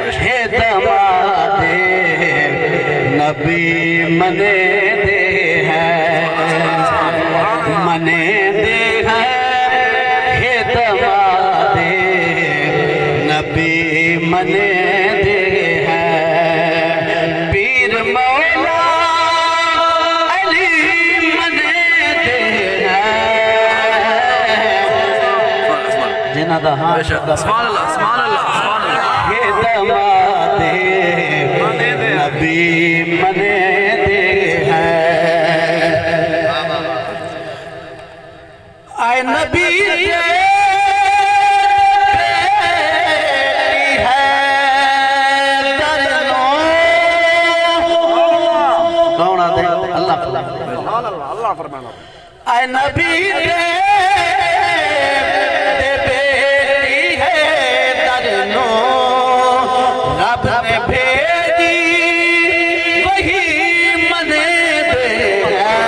हे दमादे नबी मने दे है, मने दे है, हे दमादे नबी मने दे है। पीर मौला अली मने दे है, जिन्हां दा हां सुभान अल्लाह सुभान अल्लाह सुभान अल्लाह। हे दमादे नबी मने दे है, आए नबी आए नबी दे बेटी है तरनो, रब ने भेजी वही मने दे है।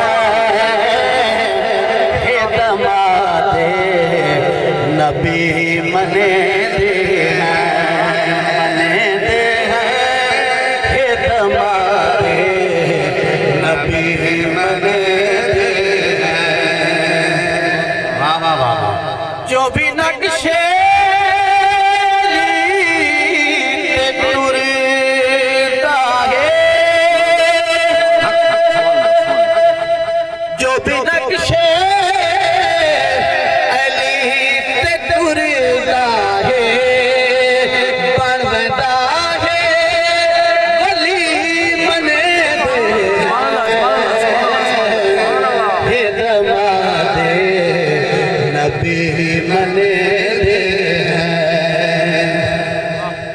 हे दमादे नबी मने दे है, मने दे है, हे दमादे नबी मने जो भी नक्शे टुरता है, जो भी नक्शे अली ते टुरता है, बनता है वली मने दे, हे दमादे नबी मने दे है।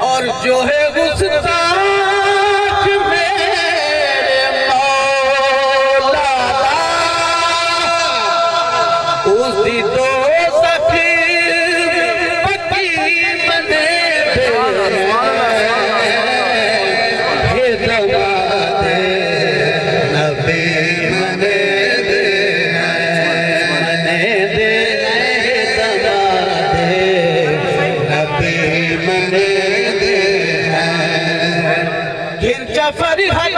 और जो है गुस्ताख मेरे मौला दा, उसदी दो सखी पक्की मने दे है। हे दमादे नबी मने दे है, मने दे मने दे है। जफर हक